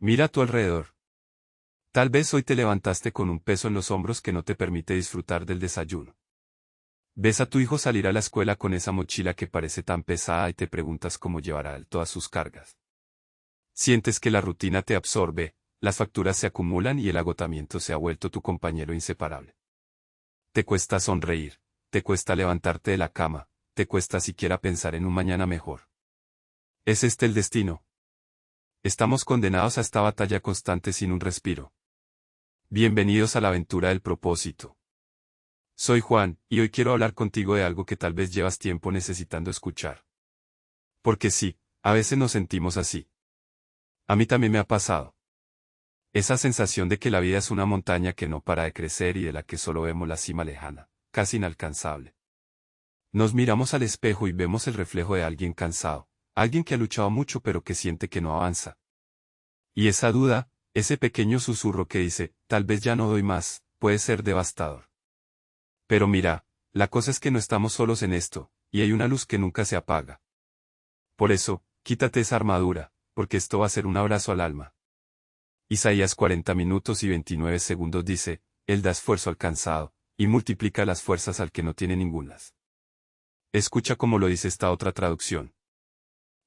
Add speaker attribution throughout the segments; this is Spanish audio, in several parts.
Speaker 1: Mira a tu alrededor. Tal vez hoy te levantaste con un peso en los hombros que no te permite disfrutar del desayuno. Ves a tu hijo salir a la escuela con esa mochila que parece tan pesada y te preguntas cómo llevará él todas sus cargas. Sientes que la rutina te absorbe, las facturas se acumulan y el agotamiento se ha vuelto tu compañero inseparable. Te cuesta sonreír, te cuesta levantarte de la cama, te cuesta siquiera pensar en un mañana mejor. ¿Es este el destino? Estamos condenados a esta batalla constante sin un respiro. Bienvenidos a la aventura del propósito. Soy Juan, y hoy quiero hablar contigo de algo que tal vez llevas tiempo necesitando escuchar. Porque sí, a veces nos sentimos así. A mí también me ha pasado. Esa sensación de que la vida es una montaña que no para de crecer y de la que solo vemos la cima lejana, casi inalcanzable. Nos miramos al espejo y vemos el reflejo de alguien cansado, alguien que ha luchado mucho pero que siente que no avanza. Y esa duda, ese pequeño susurro que dice, tal vez ya no doy más, puede ser devastador. Pero mira, la cosa es que no estamos solos en esto, y hay una luz que nunca se apaga. Por eso, quítate esa armadura, porque esto va a ser un abrazo al alma. Isaías 40 minutos y 29 segundos dice, Él da esfuerzo al cansado, y multiplica las fuerzas al que no tiene ningunas. Escucha cómo lo dice esta otra traducción.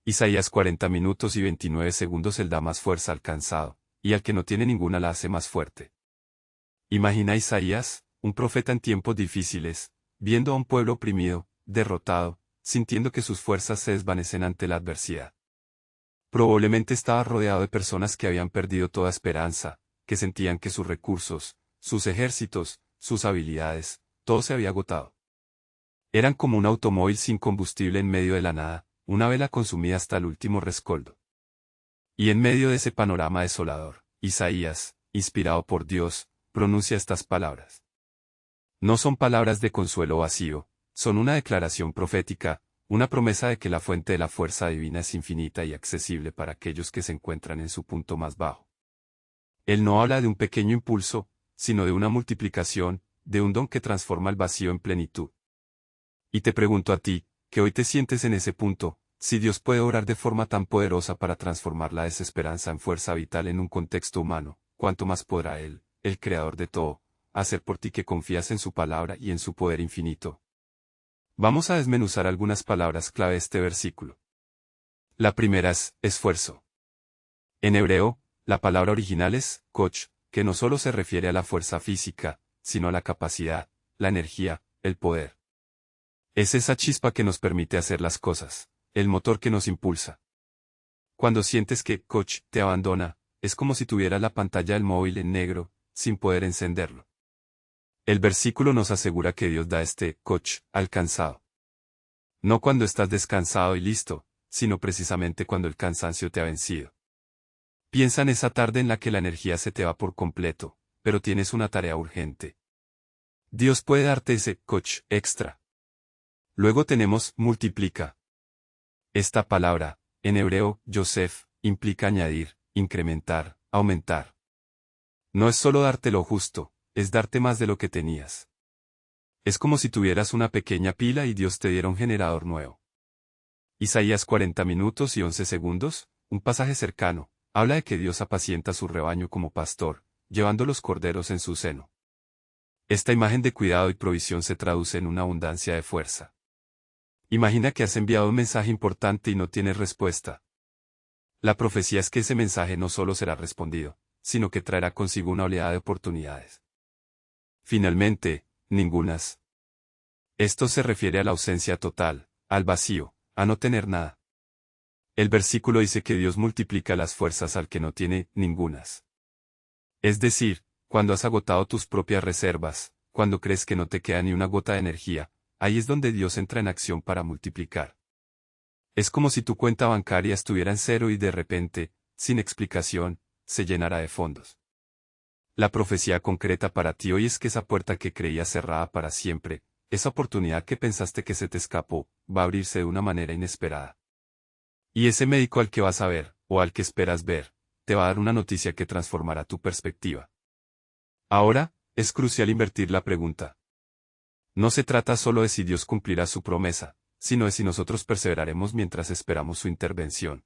Speaker 1: Isaías 40 minutos y 29 segundos Él da más fuerza al cansado, y al que no tiene ninguna la hace más fuerte. Imagina a Isaías, un profeta en tiempos difíciles, viendo a un pueblo oprimido, derrotado, sintiendo que sus fuerzas se desvanecen ante la adversidad. Probablemente estaba rodeado de personas que habían perdido toda esperanza, que sentían que sus recursos, sus ejércitos, sus habilidades, todo se había agotado. Eran como un automóvil sin combustible en medio de la nada, una vela consumida hasta el último rescoldo. Y en medio de ese panorama desolador, Isaías, inspirado por Dios, pronuncia estas palabras. No son palabras de consuelo vacío, son una declaración profética, una promesa de que la fuente de la fuerza divina es infinita y accesible para aquellos que se encuentran en su punto más bajo. Él no habla de un pequeño impulso, sino de una multiplicación, de un don que transforma el vacío en plenitud. Y te pregunto a ti, que hoy te sientes en ese punto, si Dios puede obrar de forma tan poderosa para transformar la desesperanza en fuerza vital en un contexto humano, ¿cuánto más podrá Él, el Creador de todo, hacer por ti que confías en su palabra y en su poder infinito? Vamos a desmenuzar algunas palabras clave de este versículo. La primera es esfuerzo. En hebreo, la palabra original es koch, que no solo se refiere a la fuerza física, sino a la capacidad, la energía, el poder. Es esa chispa que nos permite hacer las cosas, el motor que nos impulsa. Cuando sientes que koch te abandona, es como si tuvieras la pantalla del móvil en negro, sin poder encenderlo. El versículo nos asegura que Dios da este koch al cansado. No cuando estás descansado y listo, sino precisamente cuando el cansancio te ha vencido. Piensa en esa tarde en la que la energía se te va por completo, pero tienes una tarea urgente. Dios puede darte ese koch extra. Luego tenemos multiplica. Esta palabra, en hebreo, Yosef, implica añadir, incrementar, aumentar. No es solo darte lo justo, es darte más de lo que tenías. Es como si tuvieras una pequeña pila y Dios te diera un generador nuevo. Isaías 40 minutos y 11 segundos, un pasaje cercano, habla de que Dios apacienta su rebaño como pastor, llevando los corderos en su seno. Esta imagen de cuidado y provisión se traduce en una abundancia de fuerza. Imagina que has enviado un mensaje importante y no tienes respuesta. La profecía es que ese mensaje no solo será respondido, sino que traerá consigo una oleada de oportunidades. Finalmente, ningunas. Esto se refiere a la ausencia total, al vacío, a no tener nada. El versículo dice que Dios multiplica las fuerzas al que no tiene ningunas. Es decir, cuando has agotado tus propias reservas, cuando crees que no te queda ni una gota de energía, ahí es donde Dios entra en acción para multiplicar. Es como si tu cuenta bancaria estuviera en cero y de repente, sin explicación, se llenara de fondos. La profecía concreta para ti hoy es que esa puerta que creías cerrada para siempre, esa oportunidad que pensaste que se te escapó, va a abrirse de una manera inesperada. Y ese médico al que vas a ver, o al que esperas ver, te va a dar una noticia que transformará tu perspectiva. Ahora, es crucial invertir la pregunta. No se trata solo de si Dios cumplirá su promesa, sino de si nosotros perseveraremos mientras esperamos su intervención.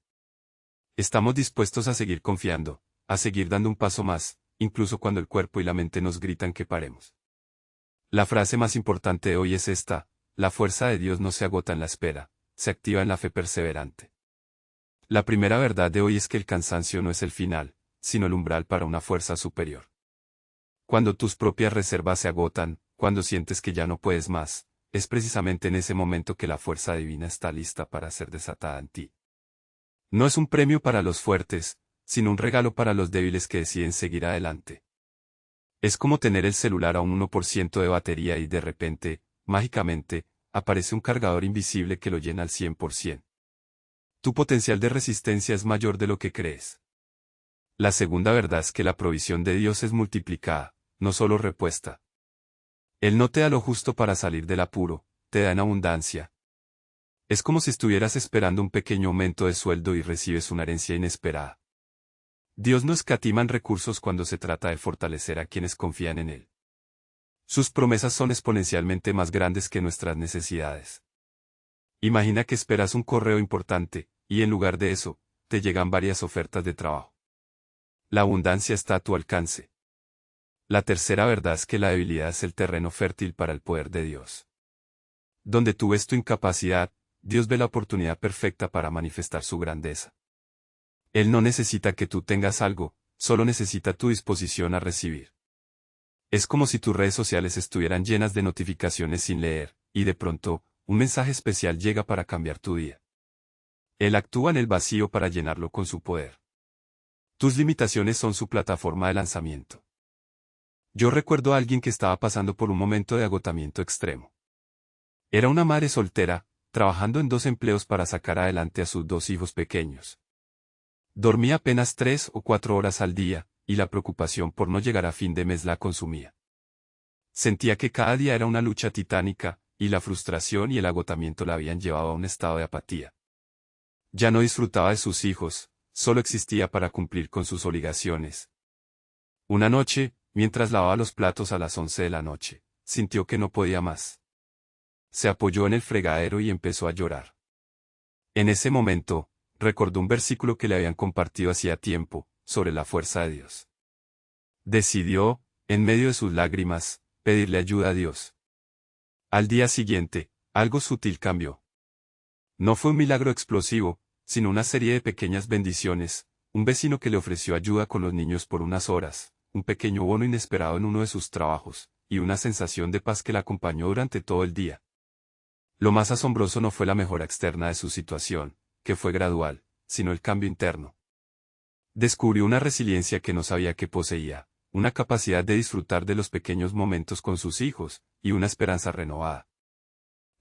Speaker 1: ¿Estamos dispuestos a seguir confiando, a seguir dando un paso más, incluso cuando el cuerpo y la mente nos gritan que paremos. La frase más importante de hoy es esta: la fuerza de Dios no se agota en la espera, se activa en la fe perseverante. La primera verdad de hoy es que el cansancio no es el final, sino el umbral para una fuerza superior. Cuando tus propias reservas se agotan, cuando sientes que ya no puedes más, es precisamente en ese momento que la fuerza divina está lista para ser desatada en ti. No es un premio para los fuertes, sino un regalo para los débiles que deciden seguir adelante. Es como tener el celular a un 1% de batería y de repente, mágicamente, aparece un cargador invisible que lo llena al 100%. Tu potencial de resistencia es mayor de lo que crees. La segunda verdad es que la provisión de Dios es multiplicada, no solo repuesta. Él no te da lo justo para salir del apuro, te da en abundancia. Es como si estuvieras esperando un pequeño aumento de sueldo y recibes una herencia inesperada. Dios no escatima en recursos cuando se trata de fortalecer a quienes confían en Él. Sus promesas son exponencialmente más grandes que nuestras necesidades. Imagina que esperas un correo importante, y en lugar de eso, te llegan varias ofertas de trabajo. La abundancia está a tu alcance. La tercera verdad es que la debilidad es el terreno fértil para el poder de Dios. Donde tú ves tu incapacidad, Dios ve la oportunidad perfecta para manifestar su grandeza. Él no necesita que tú tengas algo, solo necesita tu disposición a recibir. Es como si tus redes sociales estuvieran llenas de notificaciones sin leer, y de pronto, un mensaje especial llega para cambiar tu día. Él actúa en el vacío para llenarlo con su poder. Tus limitaciones son su plataforma de lanzamiento. Yo recuerdo a alguien que estaba pasando por un momento de agotamiento extremo. Era una madre soltera, trabajando en 2 empleos para sacar adelante a sus 2 hijos pequeños. Dormía apenas 3 o 4 horas al día, y la preocupación por no llegar a fin de mes la consumía. Sentía que cada día era una lucha titánica, y la frustración y el agotamiento la habían llevado a un estado de apatía. Ya no disfrutaba de sus hijos, solo existía para cumplir con sus obligaciones. Una noche, mientras lavaba los platos a las 11 de la noche, sintió que no podía más. Se apoyó en el fregadero y empezó a llorar. En ese momento, recordó un versículo que le habían compartido hacía tiempo, sobre la fuerza de Dios. Decidió, en medio de sus lágrimas, pedirle ayuda a Dios. Al día siguiente, algo sutil cambió. No fue un milagro explosivo, sino una serie de pequeñas bendiciones, un vecino que le ofreció ayuda con los niños por unas horas, un pequeño bono inesperado en uno de sus trabajos, y una sensación de paz que la acompañó durante todo el día. Lo más asombroso no fue la mejora externa de su situación, que fue gradual, sino el cambio interno. Descubrió una resiliencia que no sabía que poseía, una capacidad de disfrutar de los pequeños momentos con sus hijos, y una esperanza renovada.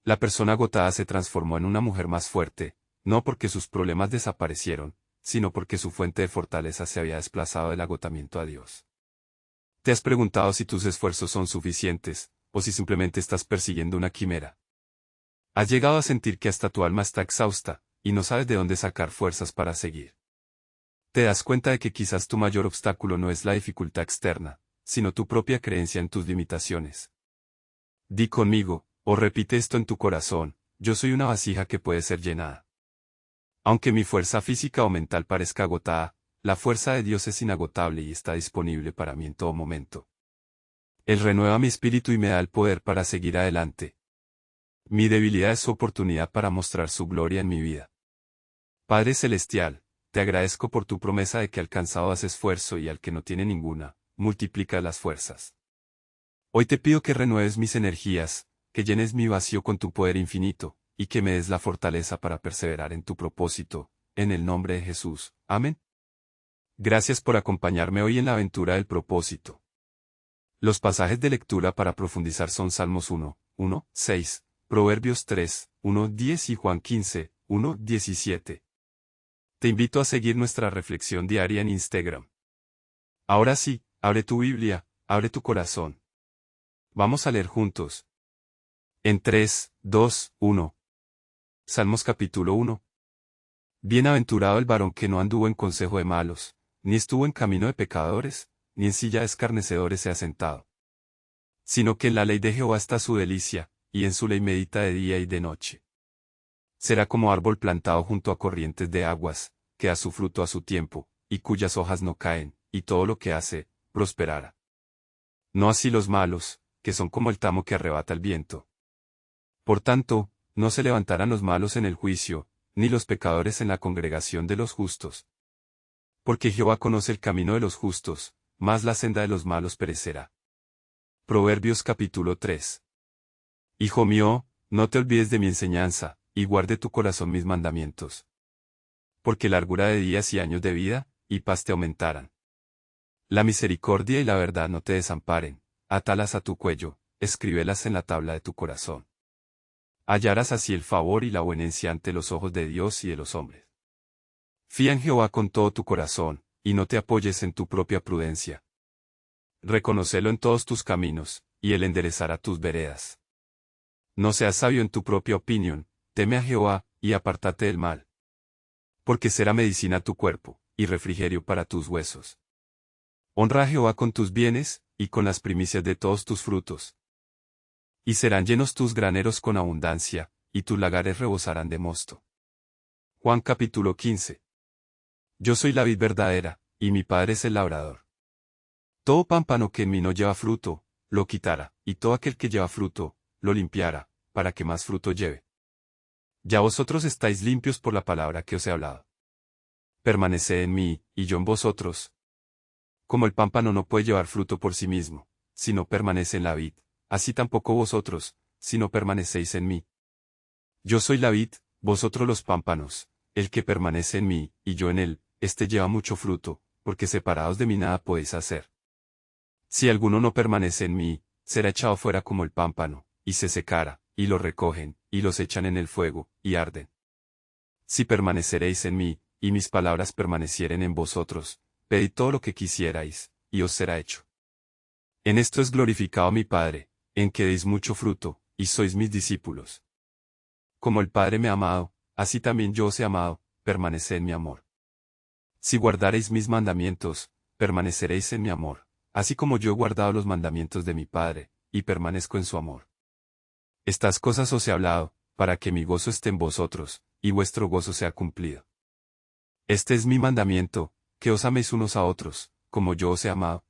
Speaker 1: La persona agotada se transformó en una mujer más fuerte, no porque sus problemas desaparecieron, sino porque su fuente de fortaleza se había desplazado del agotamiento a Dios. ¿Te has preguntado si tus esfuerzos son suficientes, o si simplemente estás persiguiendo una quimera? ¿Has llegado a sentir que hasta tu alma está exhausta, y no sabes de dónde sacar fuerzas para seguir? Te das cuenta de que quizás tu mayor obstáculo no es la dificultad externa, sino tu propia creencia en tus limitaciones. Di conmigo, o repite esto en tu corazón: yo soy una vasija que puede ser llenada. Aunque mi fuerza física o mental parezca agotada, la fuerza de Dios es inagotable y está disponible para mí en todo momento. Él renueva mi espíritu y me da el poder para seguir adelante. Mi debilidad es su oportunidad para mostrar su gloria en mi vida. Padre Celestial, te agradezco por tu promesa de que al cansado haces esfuerzo y al que no tiene ninguna, multiplica las fuerzas. Hoy te pido que renueves mis energías, que llenes mi vacío con tu poder infinito, y que me des la fortaleza para perseverar en tu propósito, en el nombre de Jesús. Amén. Gracias por acompañarme hoy en la aventura del propósito. Los pasajes de lectura para profundizar son Salmos 1, 1, 6, Proverbios 3, 1, 10 y Juan 15, 1, 17. Te invito a seguir nuestra reflexión diaria en Instagram. Ahora sí, abre tu Biblia, abre tu corazón. Vamos a leer juntos. En 3, 2, 1. Salmos capítulo 1. Bienaventurado el varón que no anduvo en consejo de malos, ni estuvo en camino de pecadores, ni en silla de escarnecedores se ha sentado. Sino que en la ley de Jehová está su delicia, y en su ley medita de día y de noche. Será como árbol plantado junto a corrientes de aguas, que da su fruto a su tiempo, y cuyas hojas no caen, y todo lo que hace, prosperará. No así los malos, que son como el tamo que arrebata el viento. Por tanto, no se levantarán los malos en el juicio, ni los pecadores en la congregación de los justos. Porque Jehová conoce el camino de los justos, mas la senda de los malos perecerá. Proverbios capítulo 3. Hijo mío, no te olvides de mi enseñanza, y guarde tu corazón mis mandamientos. Porque largura de días y años de vida, y paz te aumentarán. La misericordia y la verdad no te desamparen, átalas a tu cuello, escríbelas en la tabla de tu corazón. Hallarás así el favor y la buenencia ante los ojos de Dios y de los hombres. Fía en Jehová con todo tu corazón, y no te apoyes en tu propia prudencia. Reconócelo en todos tus caminos, y él enderezará tus veredas. No seas sabio en tu propia opinión, teme a Jehová, y apártate del mal. Porque será medicina a tu cuerpo, y refrigerio para tus huesos. Honra a Jehová con tus bienes, y con las primicias de todos tus frutos. Y serán llenos tus graneros con abundancia, y tus lagares rebosarán de mosto. Juan capítulo 15. Yo soy la vid verdadera, y mi Padre es el labrador. Todo pámpano que en mí no lleva fruto, lo quitará, y todo aquel que lleva fruto, lo limpiará, para que más fruto lleve. Ya vosotros estáis limpios por la palabra que os he hablado. Permaneced en mí, y yo en vosotros. Como el pámpano no puede llevar fruto por sí mismo, si no permanece en la vid, así tampoco vosotros, si no permanecéis en mí. Yo soy la vid, vosotros los pámpanos, el que permanece en mí, y yo en él, éste lleva mucho fruto, porque separados de mí nada podéis hacer. Si alguno no permanece en mí, será echado fuera como el pámpano, y se secará, y lo recogen, y los echan en el fuego, y arden. Si permaneceréis en mí, y mis palabras permanecieren en vosotros, pedid todo lo que quisierais, y os será hecho. En esto es glorificado mi Padre, en que deis mucho fruto, y sois mis discípulos. Como el Padre me ha amado, así también yo os he amado, permaneced en mi amor. Si guardareis mis mandamientos, permaneceréis en mi amor, así como yo he guardado los mandamientos de mi Padre, y permanezco en su amor. Estas cosas os he hablado, para que mi gozo esté en vosotros, y vuestro gozo sea cumplido. Este es mi mandamiento, que os améis unos a otros, como yo os he amado.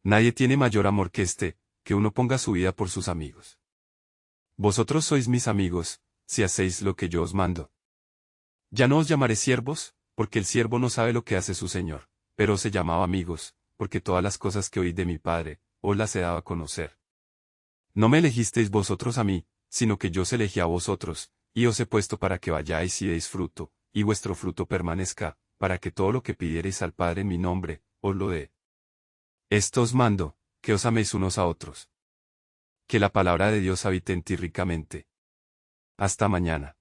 Speaker 1: Nadie tiene mayor amor que este, que uno ponga su vida por sus amigos. Vosotros sois mis amigos, si hacéis lo que yo os mando. Ya no os llamaré siervos, porque el siervo no sabe lo que hace su señor, pero os he llamado amigos, porque todas las cosas que oí de mi Padre, os las he dado a conocer. No me elegisteis vosotros a mí, sino que yo os elegí a vosotros, y os he puesto para que vayáis y deis fruto, y vuestro fruto permanezca, para que todo lo que pidiereis al Padre en mi nombre, os lo dé. Esto os mando, que os améis unos a otros. Que la palabra de Dios habite en ti ricamente. Hasta mañana.